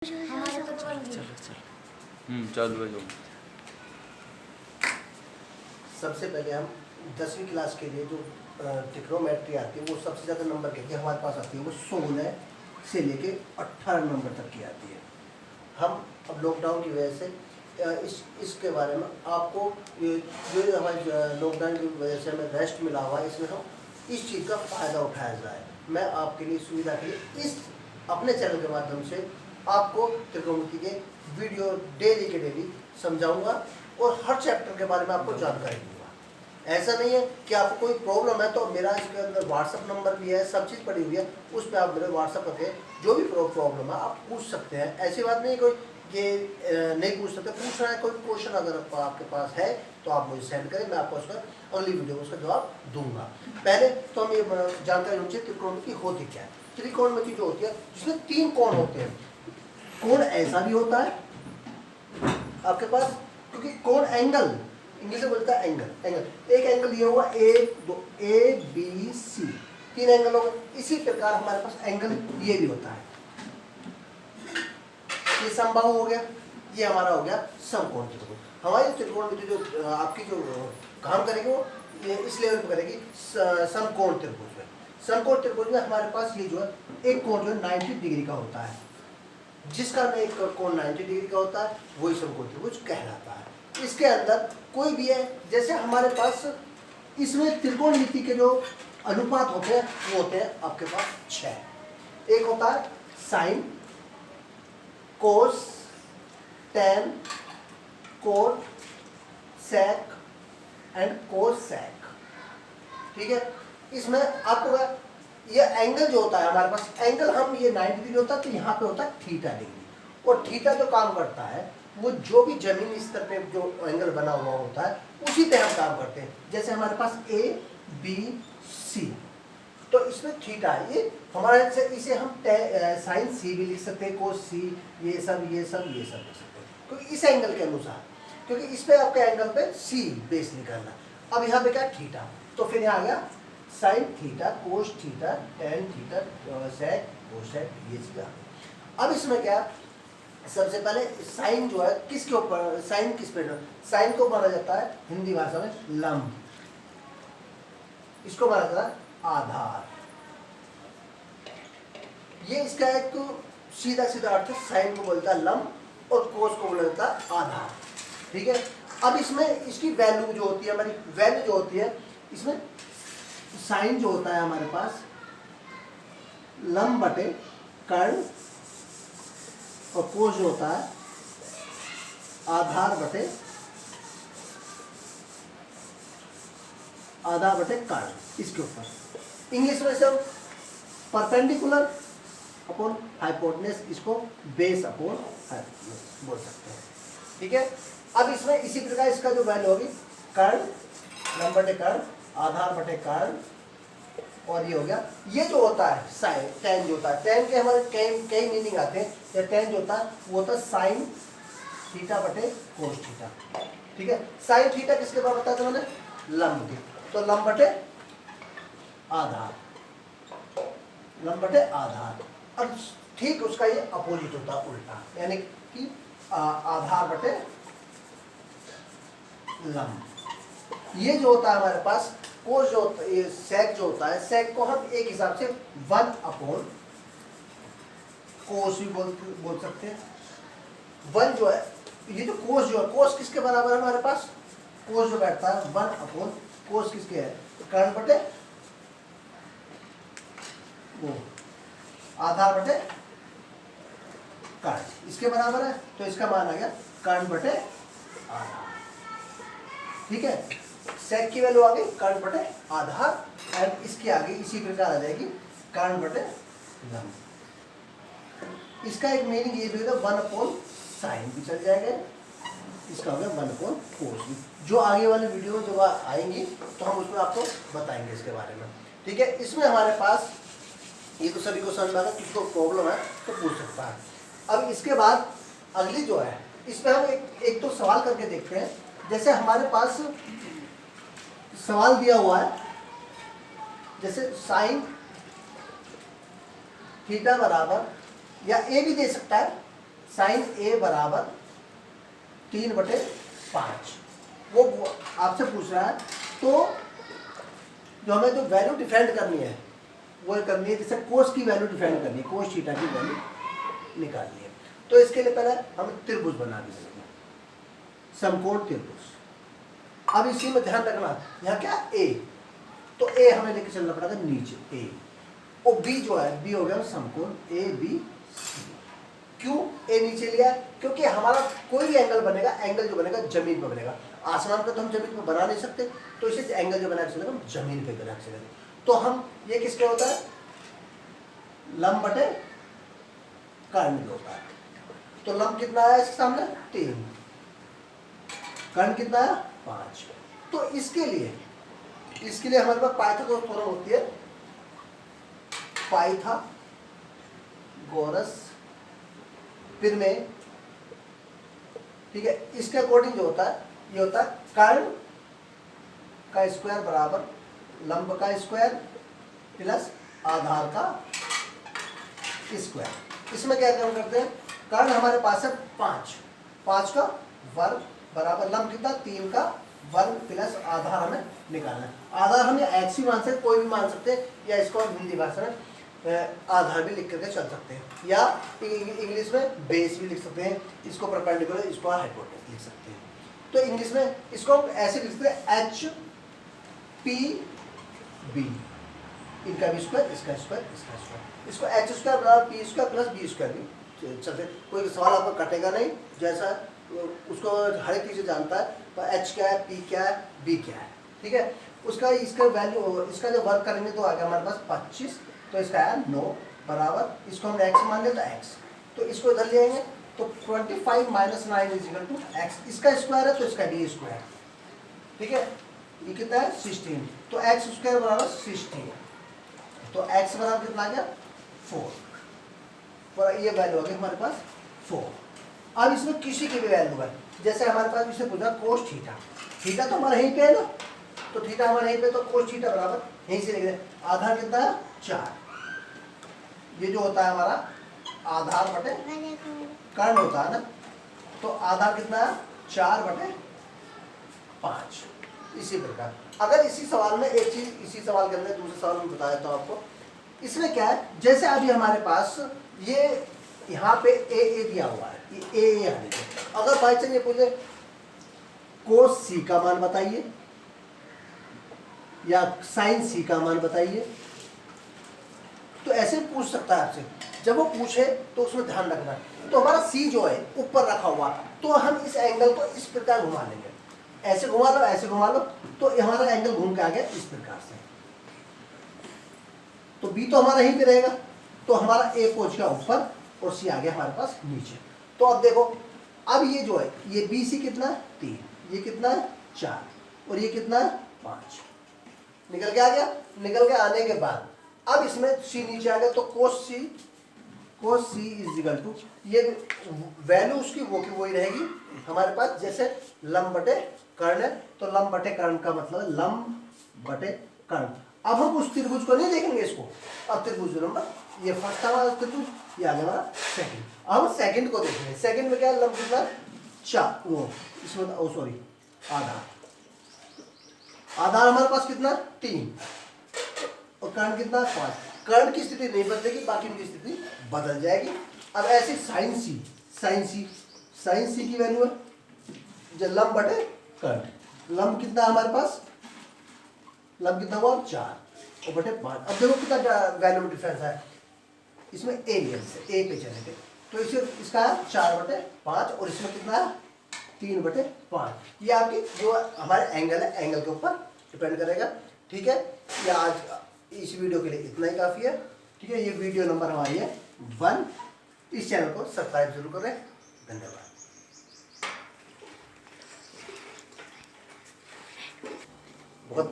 चालू है जो। सबसे पहले हम 10वीं क्लास के लिए जो ट्रिग्नोमेट्री आती है वो सबसे ज़्यादा नंबर की हमारे पास आती है वो 16 से लेके 18 नंबर तक की आती है। हम अब लॉकडाउन की वजह से इसके बारे में आपको जो हमारे लॉकडाउन की वजह से हमें रेस्ट मिला हुआ है, इसमें हम इस चीज़ का फ़ायदा उठाया जाए। मैं आपके लिए सुविधा के लिए इस अपने चैनल के माध्यम से आपको ट्रिग्नोमेट्री के वीडियो डेली के डेली समझाऊंगा और हर चैप्टर के बारे में आपको जानकारी दूंगा। ऐसा नहीं है कि आपको कोई प्रॉब्लम है तो मेरा इसके अंदर व्हाट्सअप नंबर भी है, सब चीज़ पड़ी हुई है, उस पर आप मेरे व्हाट्सअप करके जो भी प्रॉब्लम है आप पूछ सकते हैं। ऐसी बात नहीं कोई ये नहीं पूछ सकते, पूछना है कोई क्वेश्चन अगर आपके पास है तो आप मुझे सेंड करें, मैं आपको उसका अगली वीडियो में उसका जवाब दूंगा। पहले तो हम ये जानकारी होनी चाहिए त्रिकोणमिति होती क्या है। त्रिकोणमिति जो होती है जिसमें 3 कोण होते हैं। कोण ऐसा भी होता है आपके पास, क्योंकि कोण एंगल इंग्लिश में बोलता है एंगल एक एंगल ये हुआ ए बी सी, 3 एंगल हो गए। इसी प्रकार हमारे पास एंगल ये भी होता है, ये समबाहु हो गया, ये हमारा हो गया समकोण त्रिभुज। हमारी त्रिकोणमिति जो आपकी जो काम करेगी वो इस लेवल पर करेगी समकोण त्रिभुज में। समकोण त्रिभुज में हमारे पास ये जो है एक कोण जो है 90 डिग्री का होता है, जिसका एक कोण 90 डिग्री का होता है वही समकोण त्रिभुज कहलाता है। इसके अंदर कोई भी है, जैसे हमारे पास इसमें त्रिकोणमिति के जो अनुपात होते हैं वो होते हैं आपके पास 6। एक होता है sine, cos, tan, cot, sec and cosec. ठीक है, इसमें आपको ये एंगल जो होता है हमारे पास, एंगल हम ये 90 डिग्री होता है तो यहाँ पे होता है थीटा डिग्री, और थीटा जो काम करता है वो जो भी जमीनी स्तर पे जो एंगल बना हुआ होता है उसी पे हम काम करते हैं। जैसे हमारे पास ए बी सी, तो इसमें थीटा है, ये हमारे से इसे हम साइन सी भी लिख सकते हैं, कोस सी, ये सब लिख सकते हैं, क्योंकि इस एंगल के अनुसार, क्योंकि इस पे आपके एंगल पे सी बेस निकालना। अब यहाँ पे क्या थीटा, तो फिर यहाँ आ गया sine theta, cos theta, tan theta, sec, cosec, ये चीज आ गई। अब इसमें क्या, सबसे पहले साइन जो है किसके ऊपर, साइन किस पे, साइन को माना जाता है हिंदी भाषा में लंब, इसको माना जाता है आधार। ये इसका एक तो सीधा सीधा अर्थ है, साइन को बोलता है लंब और कोस को बोला जाता है आधार। ठीक है, अब इसमें इसकी वैल्यू जो होती है, हमारी वैल्यू जो होती है, इसमें साइन जो होता है हमारे पास लंब बटे कर्ण, और कोस जो होता है आधार बटे कर्ण, इसके ऊपर इंग्लिश में सब परपेंडिकुलर अपॉन हाइपोटेनस, इसको बेस अपॉन हाइपोटेनस बोल सकते हैं। ठीक है, अब इसमें इसी प्रकार इसका जो वैल्यू होगी कर्ण लंब बटे कर्ण, आधार बटे कर्ण, और ये हो गया। ये जो होता है साइन, टैन जो होता है, टैन के हमारे कई मीनिंग आते हैं। या टैन जो होता है वो होता है साइन थीटा बटे कोस थीटा। ठीक है, साइन थीटा किसके बारे में बताया था मैंने, लंब की, तो लंब बटे आधार, लंब बटे आधार। और ठीक उसका ये अपोजिट होता है, उल्टा, यानी कि आधार बटे लंब। ये जो होता है हमारे पास कोस जो होता है, ये सेक जो होता है, सेक को हम एक हिसाब से 1 अपॉन कोस भी बोल सकते हैं। 1 जो है, ये जो कोस जो है, कोस किसके बराबर है हमारे पास, कोस जो बैठता है 1 अपॉन कोस किसके है, कर्ण बटे वो आधार बटे कर्ण, इसके बराबर है, तो इसका मान आ गया कर्ण बटे आधार। ठीक है, सेक की वैल्यू आ गई कर्ण बटे आधार, एंड इसकी आगे इसी प्रकार आ जाएगी कर्ण बटे लंब। इसका एक मीनिंग ये भी होगा 1 अपॉन साइन भी चल जाएगा, इसका हो गया 1 अपॉन कोस भी। जो आगे वाले वीडियो में जब आएंगी तो हम उसमें आपको बताएंगे इसके बारे में। ठीक है, इसमें हमारे पास ये तो सभी को समझ में आएगा, किसी को प्रॉब्लम है तो पूछ सकता है। अब इसके बाद अगली जो है, इसमें हम एक तो सवाल करके देखते हैं। जैसे हमारे पास सवाल दिया हुआ है, जैसे साइन थीटा बराबर, या ए भी दे सकता है, साइन ए बराबर 3/5। वो आपसे पूछ रहा है, तो जो हमें जो वैल्यू डिफाइंड करनी है वो करनी है, जैसे कोस की वैल्यू डिफाइंड करनी है, कोस थीटा की वैल्यू निकालनी है। तो इसके लिए पहले हमें त्रिभुज बना देंगे, समकोण त्रिभुज। अब इसी में ध्यान रखना, यहाँ क्या ए, तो ए हमें लेके चलना पड़ेगा नीचे ए, और बी जो है, बी हो गया समकोण ए बी सी। क्यों ए नीचे लिया? क्योंकि हमारा कोई भी एंगल बनेगा, एंगल जो बनेगा जमीन पर बनेगा। आसमान पर तो हम जमीन पर बना नहीं सकते, तो इसे एंगल जो बना के चलेगा हम जमीन पे बना के चलेंगे। तो हम ये किसके होता है? लंब बटे कर्ण जो होता है। तो लंब कितना आया इसके सामने? 3, कर्ण कितना आया? 5। तो इसके लिए हमारे पास पाइथागोरस थ्योरम होती है, पाइथागोरस प्रमेय, ठीक है। इसके अकॉर्डिंग जो होता है, ये होता है कर्ण का स्क्वायर बराबर लंब का स्क्वायर प्लस आधार का स्क्वायर। इसमें क्या काम करते हैं? कर्ण हमारे पास है 5 का वर्ग बराबर लंब कितना? 3 का वर्ग प्लस आधार हमें निकालना है। आधार हम एक्स ही मान सकते, कोई भी मान सकते हैं, या इसको हम हिंदी भाषा में आधार भी लिख करके चल सकते हैं, या इंग्लिश में बेस भी लिख सकते हैं। इसको परपेंडिकुलर, इसको हाइपोटेनस लिख सकते हैं। तो इंग्लिश में इसको हम ऐसे लिख सकते हैं एच पी बी, इनका भी स्क्वायर, इसका स्क्वायर, इसका स्क्वायर। इसको एच स्क्वायर बराबर P square plus B square भी चलते। कोई सवाल आपका कटेगा नहीं, जैसा उसको हर एक चीज़ जानता है, तो एच क्या है, पी क्या है, बी क्या है, ठीक है। उसका इसका वैल्यू, इसका जो वर्क करेंगे तो आ गया हमारे पास 25, तो इसका है 9 बराबर, इसको हमने एक्स मान लिया तो एक्स, तो इसको इधर ले आएंगे तो 25 - 9 = एक्स। इसका स्क्वायर है तो इसका भी स्क्वायर, ठीक है। ये कितना है? 16, तो एक्स स्क्वायर बराबर 16, तो एक्स बराबर कितना आ गया? 4, और ये वैल्यू आ गई हमारे पास 4। अब इसमें किसी की भी वैल्यू है, जैसे हमारे पास इससे पूछा कोस थीटा, थीटा तो हमारा यहीं पे है ना, तो थीटा हमारे यहीं पे, तो कोस थीटा बराबर यहीं से लिख दें, आधार कितना है? 4। ये जो होता है हमारा आधार बटे कर्ण होता है ना, तो आधार कितना है? 4/5। इसी प्रकार अगर इसी सवाल में एक चीज, इसी सवाल के अंदर दूसरे सवाल में बताया तो आपको, इसमें क्या है, जैसे अभी हमारे पास ये यहाँ पे ए दिया हुआ है, ये ए यहाँ लिखे। अगर बाई चांस ये पूछे कोस सी का मान बताइए या साइन सी का मान बताइए, तो ऐसे पूछ सकता है आपसे। जब वो पूछे तो उसमें ध्यान रखना, तो हमारा सी जो है ऊपर रखा हुआ, तो हम इस एंगल को इस प्रकार घुमा लेंगे, ऐसे घुमा लो, ऐसे घुमा लो, तो हमारा एंगल घूम के आ गया इस प्रकार से। तो बी तो हमारा यहीं पे रहेगा, तो हमारा ए पहुंच गया ऊपर और सी आ गया हमारे पास नीचे। तो अब देखो, अब ये जो है, ये बी सी कितना है? 3, ये कितना है? 4, और ये कितना है? 5। निकल के आ गया। निकल के आने के बाद अब इसमें सी नीचे आ गया, तो कोस सी = ये वैल्यू उसकी वो की वही रहेगी हमारे पास। जैसे लंब बटे कर्ण है, तो लंब बटे कर्ण का मतलब लंब बटे कर्ण। अब हम उस त्रिभुज को नहीं देखेंगे इसको, अब त्रिभुज नंबर, ये फर्स्ट हमारा त्रिभुज, ये आ गया हमारा सेकंड। अब हम सेकंड को देखेंगे। सेकंड में क्या है? लंब कितना? 4, वो इसमें सॉरी आधार हमारे पास कितना? 3, और कर्ण कितना? 5। कर्ण की स्थिति नहीं बदलेगी, बाकी उनकी स्थिति बदल जाएगी। अब ऐसे साइन सी की वैल्यू है जो लंब बटे कर्ण। लंब कितना हमारे पास? लंब कितना हुआ? 4, और बटे 5। अब देखो कितना वैल्यू में डिफरेंस है। इसमें ए लिया, ए पे चलेंगे, तो इसे इसका 4/5, और इसमें कितना है? 3/5। ये आपकी जो हमारे एंगल है, एंगल के ऊपर डिपेंड करेगा, ठीक है। या आज इस वीडियो के लिए इतना ही काफ़ी है, ठीक है। ये वीडियो नंबर हमारी है 1। इस चैनल को सब्सक्राइब जरूर करें। धन्यवाद। बहुत